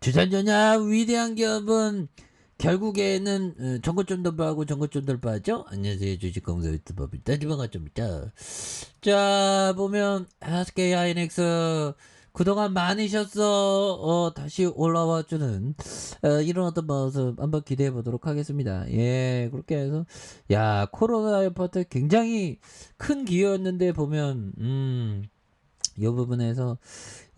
주산전야 위대한 기업은 결국에는 정거쫀돌파하고 정거쫀돌파죠. 안녕하세요, 주식공사 유튜버입니다. 주방가좀입니다. 자, 보면 SK 하이닉스 그동안 많이 쉬었어. 다시 올라와주는 이런 어떤 모습 한번 기대해 보도록 하겠습니다. 예, 그렇게 해서 야, 코로나 여파트 굉장히 큰 기회였는데 보면 이 부분에서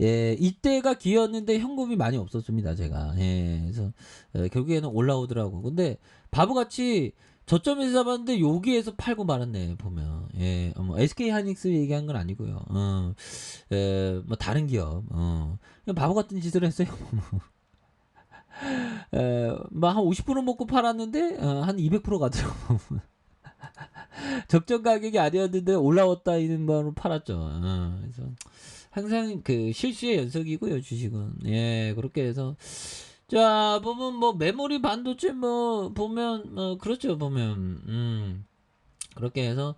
예, 이때가 기회였는데 현금이 많이 없었습니다, 제가. 예, 그래서 결국에는 올라오더라고. 근데 바보같이 저점에서 잡았는데 여기에서 팔고 말았네, 보면. 예, 뭐 SK 하이닉스 얘기한 건 아니고요. 뭐 다른 기업. 그냥 바보 같은 짓을 했어요. 뭐 한 50% 먹고 팔았는데 한 200% 가더라고. 적정 가격이 아니었는데 올라왔다 이런 말로 팔았죠. 그래서 항상 그 실수의 연속이고요, 주식은. 예, 그렇게 해서 자, 보면 뭐 메모리 반도체 뭐 보면 그렇죠, 보면 그렇게 해서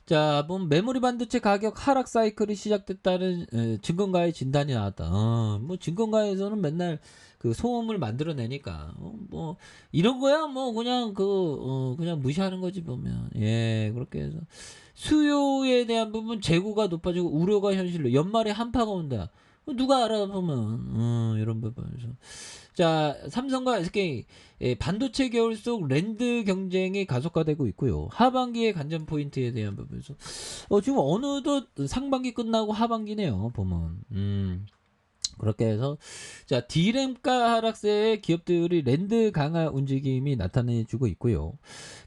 자, 보면 메모리 반도체 가격 하락 사이클이 시작됐다는 증권가의 진단이 나왔다. 뭐 증권가에서는 맨날 그 소음을 만들어내니까 뭐 이런 거야 뭐 그냥 그냥 무시하는 거지 보면. 예, 그렇게 해서 수요에 대한 부분 재고가 높아지고 우려가 현실로 연말에 한파가 온다. 누가 알아보면 이런 부분에서 자, 삼성과 SK 반도체 겨울 속 랜드 경쟁이 가속화되고 있고요. 하반기의 관전 포인트에 대한 부분에서 지금 어느덧 상반기 끝나고 하반기네요. 보면 그렇게 해서 자, D램가 하락세에 기업들이 랜드 강화 움직임이 나타내주고 있고요.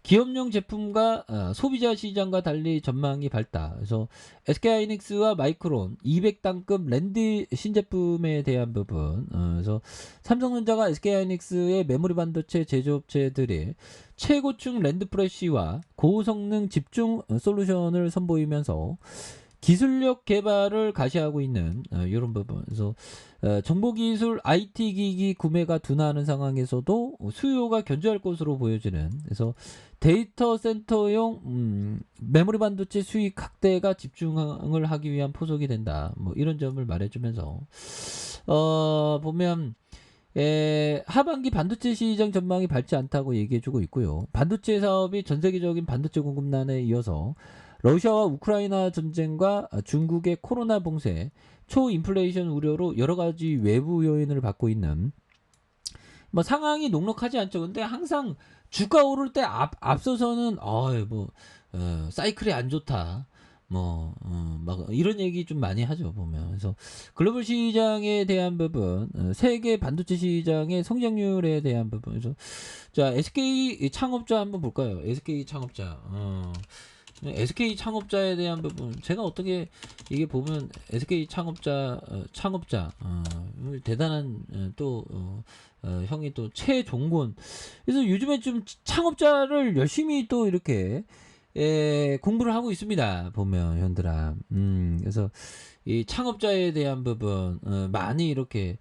기업용 제품과 소비자 시장과 달리 전망이 밝다. 그래서 SK하이닉스와 마이크론 200단급 랜드 신제품에 대한 부분. 그래서 삼성전자가 SK하이닉스의 메모리 반도체 제조업체들이 최고층 랜드 프레시와 고성능 집중 솔루션을 선보이면서 기술력 개발을 가시하고 있는 이런 부분. 그래서 정보기술 IT 기기 구매가 둔화하는 상황에서도 수요가 견조할 것으로 보여지는. 그래서 데이터 센터용 메모리 반도체 수익 확대가 집중을 하기 위한 포석이 된다. 뭐 이런 점을 말해주면서 보면 하반기 반도체 시장 전망이 밝지 않다고 얘기해주고 있고요. 반도체 사업이 전 세계적인 반도체 공급난에 이어서 러시아와 우크라이나 전쟁과 중국의 코로나 봉쇄, 초인플레이션 우려로 여러 가지 외부 요인을 받고 있는 뭐 상황이 녹록하지 않죠. 근데 항상 주가 오를 때 앞서서는 사이클이 안 좋다. 막 이런 얘기 좀 많이 하죠, 보면. 그래서 글로벌 시장에 대한 부분, 세계 반도체 시장의 성장률에 대한 부분. 그래서 자, SK 창업자 한번 볼까요? SK 창업자. SK 창업자에 대한 부분 제가 어떻게 이게 보면 SK 창업자 대단한 형이 또 최종곤. 그래서 요즘에 좀 창업자를 열심히 또 이렇게 공부를 하고 있습니다, 보면 현들아. 그래서 이 창업자에 대한 부분 많이 이렇게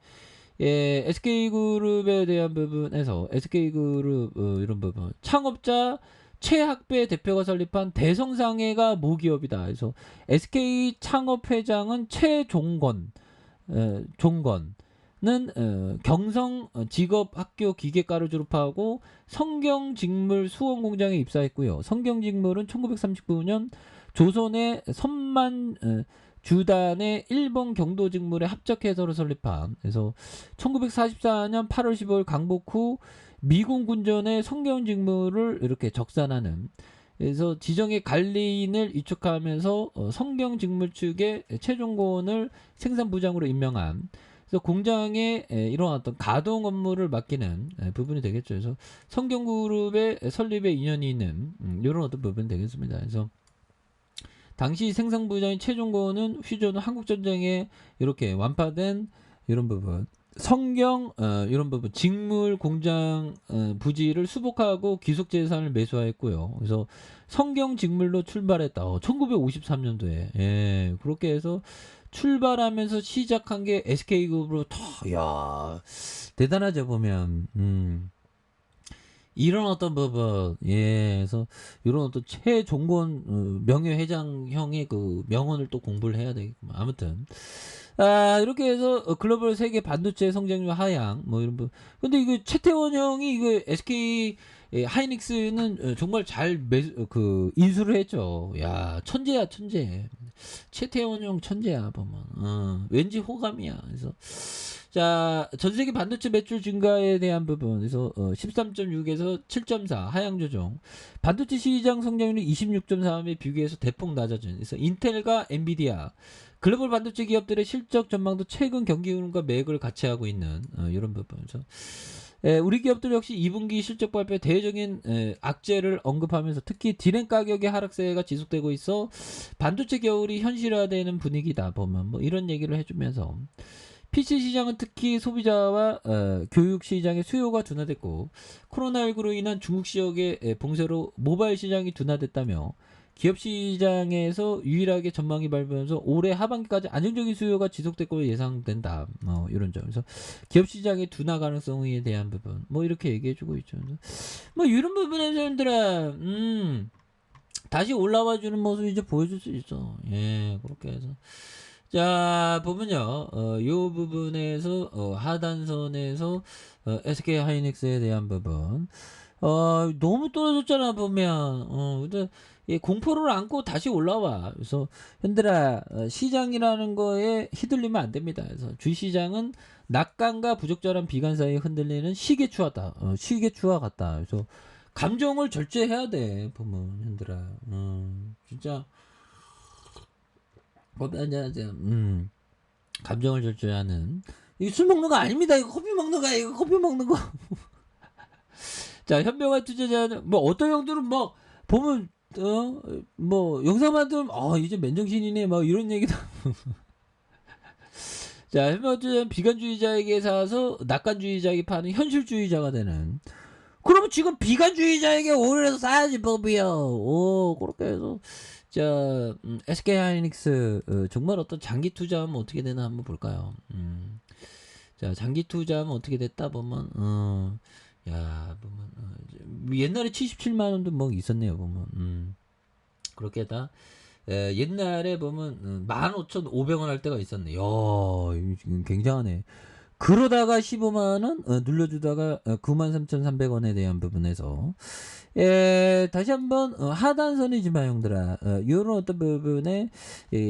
SK그룹에 대한 부분에서 SK그룹 이런 부분 창업자 최학배 대표가 설립한 대성상해가 모기업이다. 그래서 SK 창업회장은 종건은 경성 직업학교 기계과를 졸업하고 성경직물 수원공장에 입사했고요. 성경직물은 1939년 조선의 선만 주단의 일본 경도직물에 합작해서를 설립한. 그래서 1944년 8월 15일 강복 후 미군 군전의 성경직물을 이렇게 적산하는. 그래서 지정의 관리인을 위촉하면서 성경직물 측의 최종권을 생산부장으로 임명한. 그래서 공장에 이런 어떤 가동 업무를 맡기는 부분이 되겠죠. 그래서 성경그룹의 설립에 인연이 있는 이런 어떤 부분이 되겠습니다. 그래서 당시 생산부장인 최종권은 휴전 후 한국전쟁에 이렇게 완파된 이런 부분. 성경 이런 부분 직물 공장 부지를 수복하고 기속재산을 매수하였고요. 그래서 성경 직물로 출발했다. 1953년도에 예, 그렇게 해서 출발하면서 시작한 게 SK그룹으로 야 대단하죠, 보면. 이런 어떤 부분, 예, 그래서 이런 어떤 최종건 명예회장형의 그 명언을 또 공부를 해야 되겠구만. 아무튼 이렇게 해서 글로벌 세계 반도체 성장률 하향 뭐 이런 부 근데 이거 최태원 형이 이거 SK 하이닉스는 정말 잘 인수를 했죠. 야, 천재야, 천재. 최태원 형 천재야 보면. 왠지 호감이야. 그래서 자, 전 세계 반도체 매출 증가에 대한 부분. 그래서 13.6에서 7.4 하향 조정. 반도체 시장 성장률이 26.3에 비교해서 대폭 낮아진. 그래서 인텔과 엔비디아 글로벌 반도체 기업들의 실적 전망도 최근 경기 흐름과 매각을 같이 하고 있는 이런 부분에서 우리 기업들 역시 2분기 실적 발표에 대외적인 악재를 언급하면서 특히 디램 가격의 하락세가 지속되고 있어 반도체 겨울이 현실화되는 분위기다 보면 뭐 이런 얘기를 해주면서 PC 시장은 특히 소비자와 교육 시장의 수요가 둔화됐고 코로나19로 인한 중국 지역의 봉쇄로 모바일 시장이 둔화됐다며 기업 시장에서 유일하게 전망이 밝으면서 올해 하반기까지 안정적인 수요가 지속될 걸로 예상된다. 이런 점에서 기업 시장의 둔화 가능성에 대한 부분 뭐 이렇게 얘기해주고 있죠. 뭐 이런 부분에서 얘들아 다시 올라와 주는 모습 이제 보여줄 수 있어. 예, 그렇게 해서 자 보면요, 요 부분에서 하단선에서 SK 하이닉스에 대한 부분. 너무 떨어졌잖아 보면. 근데 공포를 안고 다시 올라와. 그래서 현들아 시장이라는 거에 휘둘리면 안 됩니다. 그래서 주시장은 낙관과 부적절한 비관 사이에 흔들리는 시계추하다. 시계추와 같다. 그래서 감정을 절제해야 돼 보면 현들아. 진짜 감정을 절제하는. 이거 술 먹는 거 아닙니다. 이거 커피 먹는 거야. 이거 커피 먹는 거. 자, 현명한 투자자는 뭐 어떤 형들은 뭐 보면 뭐 영상만 들으면 이제 맨정신이네 막 이런 얘기도. 자, 현명한 투자자는 비관주의자에게 사서 낙관주의자에게 파는 현실주의자가 되는. 그러면 지금 비관주의자에게 오히려 사야지 법이요. 그렇게 해서 자, SK 하이닉스 정말 어떤 장기 투자하면 어떻게 되나 한번 볼까요? 자, 장기 투자하면 어떻게 됐다 보면 야, 보면 옛날에 77만 원도 뭐 있었네요, 보면. 그렇게 다 옛날에 보면 15,500원 할 때가 있었네. 야, 이거 지금 굉장하네. 그러다가 15만 원 눌러주다가 93,300원에 대한 부분에서 다시 한번 하단선이지만 형들아 이런 어떤 부분에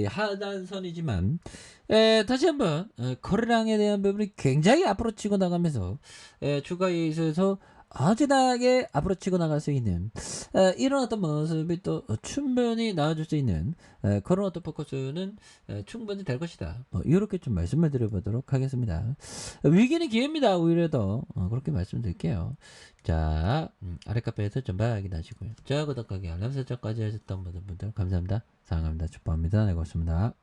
하단선이지만 다시 한번 거래량에 대한 부분이 굉장히 앞으로 치고 나가면서 주가에 있어서 어지나게 앞으로 치고 나갈 수 있는 이런 어떤 모습이 또 충분히 나와줄 수 있는 그런 어떤 포커스는 충분히 될 것이다. 뭐 이렇게 좀 말씀을 드려보도록 하겠습니다. 위기는 기회입니다. 오히려 더 그렇게 말씀드릴게요. 자, 아래 카페에서 좀 확인하시고요. 자, 구독하기 알람 설정까지 하셨던 모든 분들 감사합니다. 사랑합니다. 축복합니다. 네, 고맙습니다.